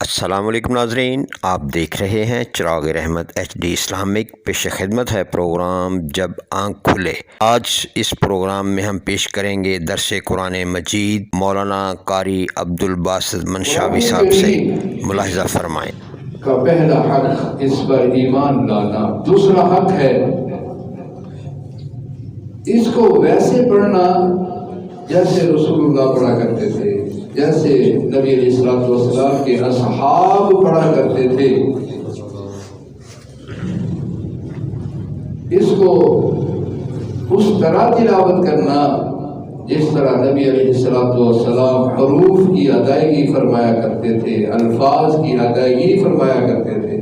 السلام علیکم ناظرین، آپ دیکھ رہے ہیں چراغ رحمت HD اسلامک۔ پیش خدمت ہے پروگرام جب آنکھ کھلے۔ آج اس پروگرام میں ہم پیش کریں گے درس قرآن مجید مولانا قاری عبدالباسط منشاوی صاحب سے۔ ملاحظہ فرمائیں۔ کا پہلا حق اس پر ایمان لانا، دوسرا حق ہے اس کو ویسے پڑھنا جیسے رسول اللہ پڑھا کرتے تھے، جیسے نبی علیہ الصلوۃ والسلام کے اصحاب پڑھا کرتے تھے۔ اس کو اس طرح تلاوت کرنا جس طرح نبی علیہ الصلوۃ والسلام حروف کی ادائیگی فرمایا کرتے تھے، الفاظ کی ادائیگی فرمایا کرتے تھے۔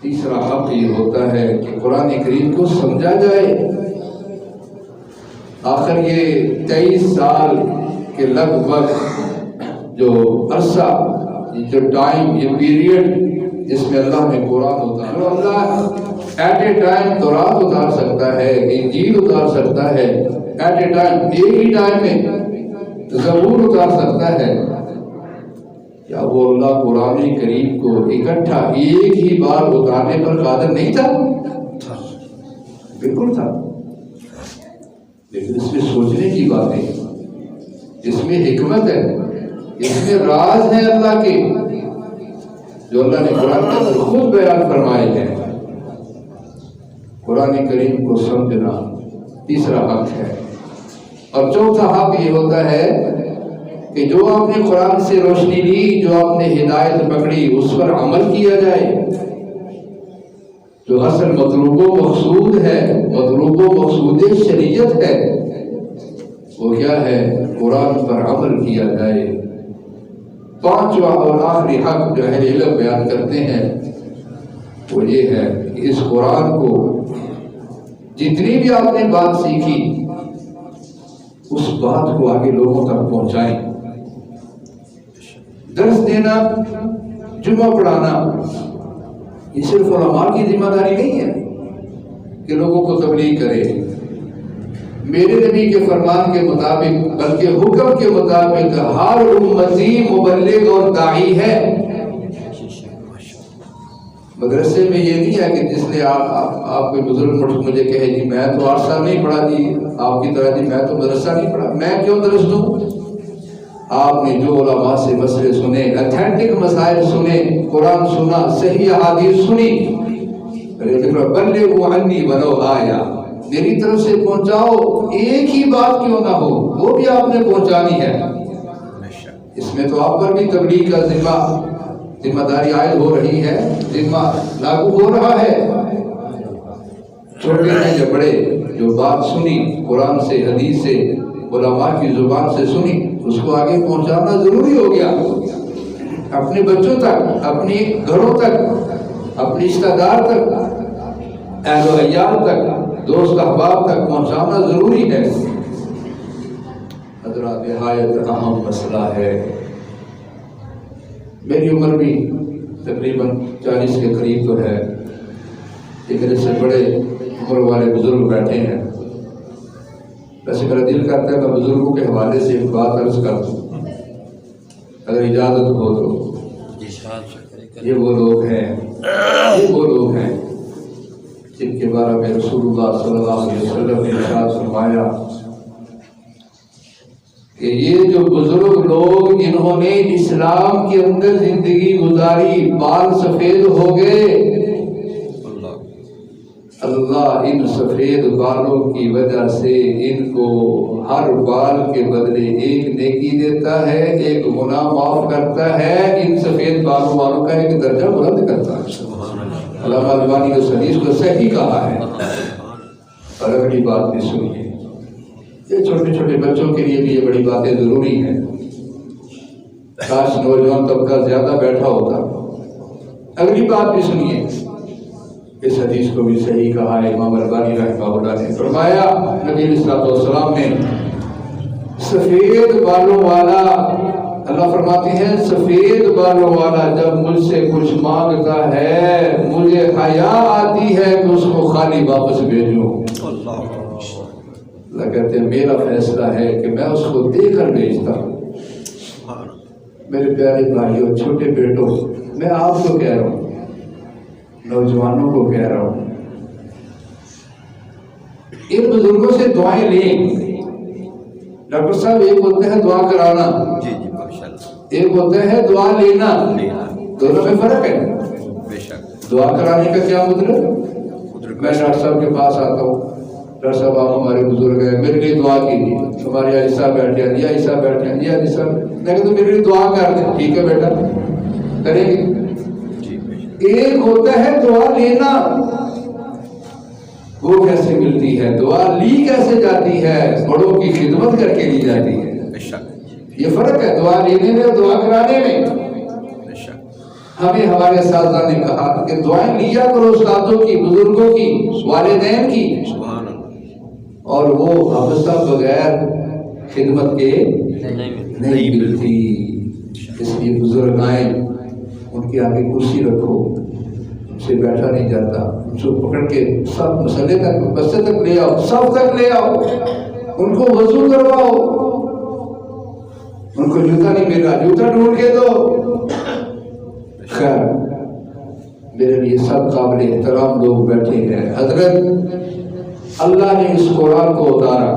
تیسرا حق یہ ہوتا ہے کہ قرآن کریم کو سمجھا جائے۔ آخر یہ 23 سال کے لگ بھگ جو عرصہ، جو ٹائم، یہ پیریڈ جس میں اللہ نے قرآن اتارا، اللہ ایٹ اے ٹائم تورات اتار سکتا ہے، انجیل اتار سکتا ہے، ایٹ اے ٹائم، ایک ہی ٹائم میں زبور اتار سکتا ہے۔ کیا وہ اللہ قرآن کریم کو اکٹھا ایک ہی بار اتارنے پر قادر نہیں تھا؟ بالکل تھا، لیکن اس میں سوچنے کی بات ہے، اس میں حکمت ہے، اس میں راز ہے اللہ کے، جو اللہ نے قرآن کے اندر خود بیان فرمائے ہیں۔ قرآن کریم کو سمجھنا تیسرا حق ہے۔ اور چوتھا حق یہ ہوتا ہے کہ جو آپ نے قرآن سے روشنی لی، جو آپ نے ہدایت پکڑی، اس پر عمل کیا جائے۔ جو اصل مطلوب و مقصود ہے، مطلوب و مقصود شریعت ہے، وہ کیا ہے؟ قرآن پر عمل کیا جائے۔ پانچواں اور آخری حق جو اہل علم بیان کرتے ہیں وہ یہ ہے کہ اس قرآن کو جتنی بھی آپ نے بات سیکھی، اس بات کو آگے لوگوں تک پہنچائیں۔ درس دینا، جمعہ پڑھانا، یہ صرف علماء کی ذمہ داری نہیں ہے کہ لوگوں کو تبلیغ کرے۔ میرے نبی کے فرمان کے مطابق، بلکہ حکم کے مطابق، ہر امتی مبلغ اور داعی ہے۔ مدرسے میں یہ نہیں ہے کہ جس نے آپ کے بزرگ مجھے کہے جی میں تو 8 سال نہیں پڑھا، جی آپ کی طرح جی میں تو مدرسہ نہیں پڑھا، میں کیوں درس دوں؟ آپ نے جو علماء سے مسئلے سنے، اتھینٹک مسائل سنے، قرآن سنا، صحیح احادیث سنی، بلغوا عنی ولو آیا، میری طرف سے پہنچاؤ، ایک ہی بات کیوں نہ ہو وہ بھی آپ نے پہنچانی ہے۔ اس میں تو آپ پر بھی تبلیغ کا ذمہ داری عائد ہو رہی ہے، ذمہ لاگو ہو رہا ہے۔ چھوٹے ہیں یا بڑے، جو بات سنی قرآن سے، حدیث سے، علماء کی زبان سے سنی، اس کو آگے پہنچانا ضروری ہو گیا۔ اپنے بچوں تک، اپنی گھروں تک، اپنے رشتہ دار تک، اہل و عیال تک، دوست احباب تک پہنچانا ضروری ہے۔ حضرات، نہایت اہم مسئلہ ہے۔ میری عمر بھی تقریباً 40 کے قریب تو ہے، کہ میرے سے بڑے عمر والے بزرگ بیٹھے ہیں۔ ویسے میرا دل کرتا ہے میں بزرگوں کے حوالے سے ایک بات عرض کر دوں، اگر اجازت ہو تو۔ یہ وہ لوگ ہیں جن کے بارے میں رسول اللہ صلی اللہ علیہ وسلم نے ارشاد فرمایا کہ یہ جو بزرگ لوگ جنہوں نے اسلام کے اندر زندگی گزاری، بال سفید ہو گئے، اللہ ان سفید بالوں کی وجہ سے ان کو ہر بال کے بدلے ایک نیکی دیتا ہے، ایک گناہ معاف کرتا ہے، ان سفید بالوں والوں کا ایک درجہ بلند کرتا ہے۔ علامہ البانی نے اس حدیث کو صحیح کہا ہے۔ اور اگلی بات بھی سنیے، یہ چھوٹے چھوٹے بچوں کے لیے بھی یہ بڑی باتیں ضروری ہیں، کاش نوجوان طبقہ زیادہ بیٹھا ہوتا۔ اگلی بات بھی سنیے، اس حدیث کو بھی صحیح کہا ہے امام البانی رحمہ اللہ نے۔ فرمایا نبی علیہ الصلوۃ والسلام نے، سفید بالوں والا، اللہ فرماتے ہیں سفید بالوں والا جب مجھ سے کچھ مانگتا ہے، مجھے حیا آتی ہے کہ اس کو خالی واپس بھیجوں۔ اللہ کہتے ہیں میرا فیصلہ ہے کہ میں اس کو دے کر بھیجتا ہوں، میرے پیارے بھائیوں، چھوٹے بیٹوں، میں آپ کو کہہ رہا ہوں، نوجوانوں کو کہہ رہا ہوں، ان بزرگوں سے دعائیں لیں۔ ڈاکٹر صاحب، ایک ہوتا ہے دعا کرانا، ایک ہوتا ہے دعا لینا، دونوں میں فرق ہے۔ دعا کرانے کا کیا مطلب؟ میں ڈاکٹر صاحب کے پاس آتا ہوں، ڈاکٹر صاحب آپ ہمارے بزرگ ہیں، میرے لیے دعا کیجیے، ہمارے حاجی صاحب بیٹھے ہیں، حاجی صاحب بیٹھے ہیں، حاجی صاحب، میں کہتا ہوں میرے لیے دعا کر دیں، ٹھیک ہے بیٹا کریں گے۔ ایک ہوتا ہے دعا لینا، وہ کیسے ملتی ہے؟ دعا لی کیسے جاتی ہے؟ بڑوں کی خدمت کر کے لی جاتی ہے۔ یہ فرق ہے دعا لینے میں اور دعا کرانے میں۔ ہمیں ہمارے اساتذہ نے کہا کہ دعائیں لیا کرو استادوں کی، بزرگوں کی، والدین کی، اور وہ حافظہ بغیر خدمت کے نہیں ملتی۔ اس لیے بزرگ آئیں، ان کے آگے کرسی رکھو، ان سے بیٹھا نہیں جاتا، ان سے پکڑ کے سب مسئلے تک، بسے تک لے آؤ، سب تک لے آؤ، ان کو وضو کرواؤ، ان کو جوتا نہیں ملا جوتا ڈھونڈ کے دو۔ خیر، میرے لیے سب قابل احترام لوگ بیٹھے ہیں۔ حضرت اللہ نے اس قرآن کو اتارا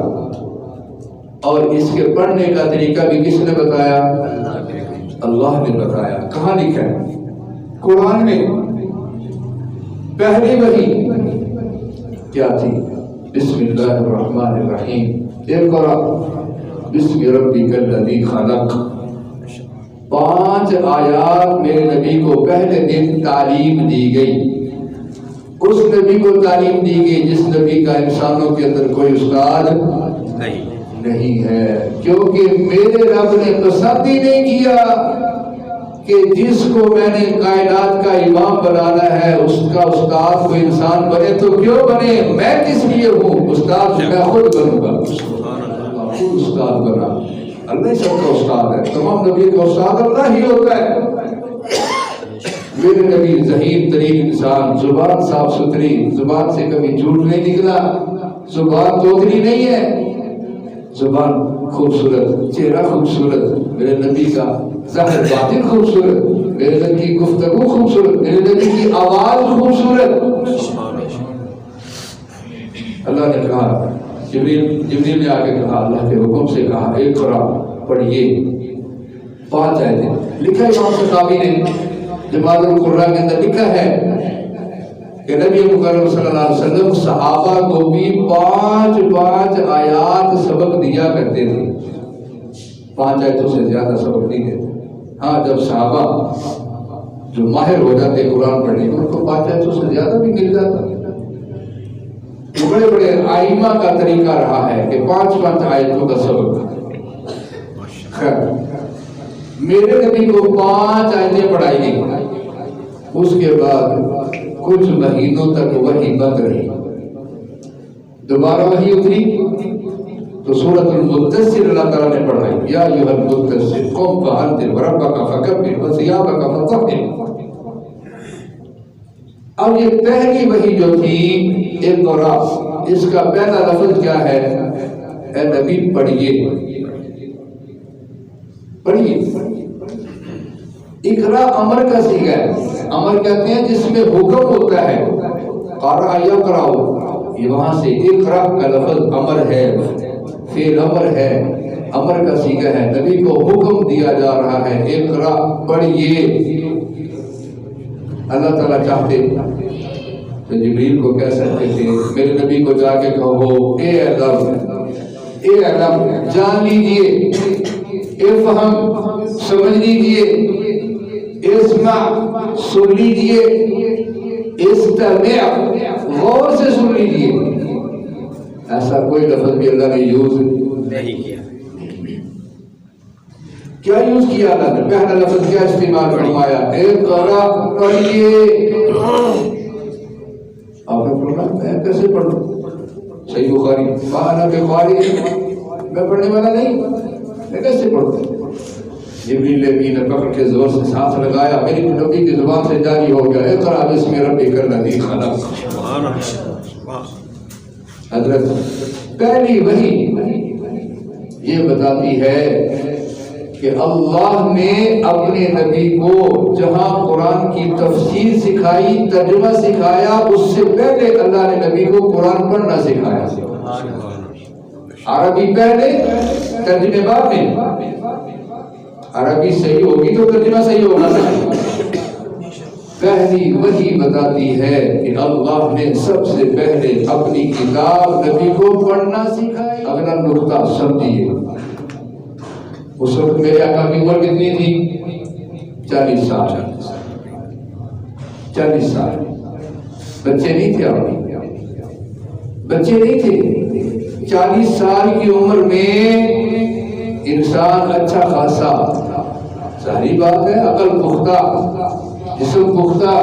اور اس کے پڑھنے کا طریقہ بھی کس نے بتایا؟ اللہ نے بتایا۔ کہاں لکھا ہے؟ قرآن میں۔ پہلی وحی کیا تھی؟ بسم اللہ الرحمن الرحیم، اقرأ بسم ربک الذی خلق۔ 5 آیات میرے نبی کو پہلے دن تعلیم دی گئی۔ اس نبی کو تعلیم دی گئی جس نبی کا انسانوں کے اندر کوئی استاد نہیں ہے، کیونکہ میرے رب نے پسند ہی نہیں کیا کہ جس کو میں نے کائنات کا امام بنانا ہے اس کا استاد کوئی انسان بنے تو کیوں بنے؟ میں کس لیے ہوں؟ استاد میں خود بنوں گا، خود استاد بنا۔ اللہ سب کا استاد ہے، تمام نبی کا استاد اللہ ہی ہوتا ہے۔ میرے نبی ذہین ترین انسان، زبان صاف ستھری، زبان سے کبھی جھوٹ نہیں نکلا، زبان توتری نہیں ہے، زبان خوبصورت، چہرہ خوبصورت، میرے نبی کا ظاہر باطن خوبصورت، میرے نبی کی گفتگو خوبصورت، میرے نبی کی آواز خوبصورت۔ اللہ نے کہا، جبریل نے آگے کہا، اللہ کے حکم سے کہا، اقرا پڑھیے۔ 5 آیتیں لکھا ہے امام سخاوی نے جماعت القراء کے اندر لکھا ہے کہ نبی مکرم صلی اللہ علیہ وسلم صحابہ کو بھی 5 آیات سبق دیا کرتے تھے۔ 5 آیتوں سے زیادہ سبق نہیں دیتے۔ ہاں، جب صحابہ جو ماہر ہو جاتے قرآن پڑھنے میں، ان کو 5 آیتوں سے زیادہ بھی مل جاتا۔ بڑے بڑے آئمہ کا طریقہ رہا ہے کہ 5 آیتوں کا سبق۔ خیر، میرے نبی کو 5 آیتیں پڑھائی گئی، اس کے بعد کچھ مہینوں تک وحی بند رہی۔ دوبارہ وحی اتری تو سورۃ المدثر اللہ تعالیٰ نے پڑھائی، یا ایھا المدثر قم فانذر وربک فکبر وثیابک فطہر۔ اب یہ پہلی وحی جو تھی اقرا، اس کا پہلا لفظ کیا ہے؟ اے نبی پڑھیے، پڑھیے۔ اقرا امر کا صیغہ ہے، امر کہتے ہیں جس میں حکم ہوتا ہے، قرأ یقرأ، یہ وہاں سے اقرا کا لفظ امر ہے، فعل امر ہے، امر کا صیغہ ہے، نبی کو حکم دیا جا رہا ہے اقرا پڑھیے۔ اللہ تعالیٰ چاہتے تو جبریل کو کہہ سکتے تھے میرے نبی کو جا کے کہو، اے علم جان لیجئے، اے فہم سمجھ لیجئے، اسمع سن لیجئے، استمع غور سے سن لیجئے۔ ایسا کوئی لفظ بھی اللہ نے یوز نہیں کیا۔ کیا یوز کیا اللہ نے؟ پہلا لفظ کیا استعمال فرمایا؟ اقرا پڑھیے۔ آپ نے فرمایا میں کیسے پڑھوں؟ صحیح بخاری، مانا بخاری، میں پڑھنے والا نہیں، میں کیسے پڑھوں؟ جبریل امین نے پکڑ کے زور سے سانس لگایا، میری نبی کی زبان سے جاری ہو گیا، اقرا بسم ربک الذی خلق۔ حضرت پہلی وحی یہ بتاتی ہے کہ کہ اللہ نے اپنے نبی کو جہاں قرآن کی تفسیر سکھائی، ترجمہ سکھایا، اس سے پہلے اللہ نے نبی کو قرآن پڑھنا سکھایا۔ عربی پہلے، ترجمے بعد میں۔ عربی صحیح ہوگی تو ترجمہ صحیح ہوگا نا۔ پہلی وحی بتاتی ہے کہ اللہ نے سب سے پہلے اپنی کتاب نبی کو پڑھنا سکھائی۔ اگلا نقطہ سمجھیے، اس وقت میرے آقا کی عمر کتنی تھی؟ 40 سال۔ 40 سال بچے نہیں تھے، بچے نہیں تھے۔ 40 سال کی عمر میں انسان اچھا خاصا، ظاہری بات ہے، عقل پختہ، جسم پختہ،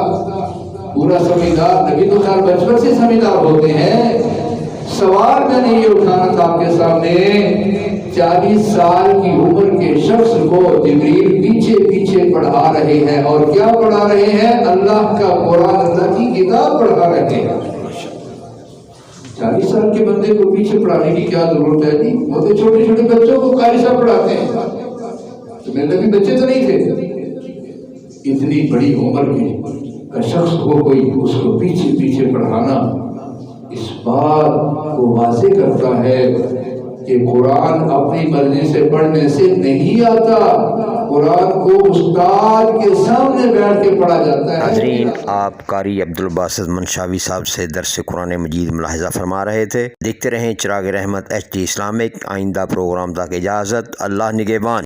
پورا سمجھدار۔ نبی تو خیر بچپن سے سمجھدار ہوتے ہیں۔ سوال میں نے یہ اٹھانا تھا آپ کے سامنے، 40 سال کی عمر کے شخص کو جبریل پیچھے پیچھے پڑھا رہے ہیں، اور کیا پڑھا رہے ہیں؟ اللہ کا قرآن، اللہ کی کتاب پڑھا رہے ہیں۔ 40 سال کے بندے کو پیچھے پڑھانے کی کیا ضرورت ہے جی؟ وہ تو چھوٹے چھوٹے بچوں کو قاری صاحب پڑھاتے ہیں، تو میرے نبی بچے تو نہیں تھے۔ اتنی بڑی عمر کا شخص کو کوئی اس کو پیچھے پیچھے پڑھانا اس بات کو واضح کرتا ہے کہ قرآن اپنی مرضی سے پڑھنے سے نہیں آتا، قرآن کو استاد کے سامنے بیٹھ کے پڑھا جاتا ہے۔ ناظرین، آپ قاری عبدالباسط منشاوی صاحب سے درس قرآن مجید ملاحظہ فرما رہے تھے۔ دیکھتے رہیں چراغ رحمت HD اسلامک۔ آئندہ پروگرام تک اجازت، اللہ نگہبان۔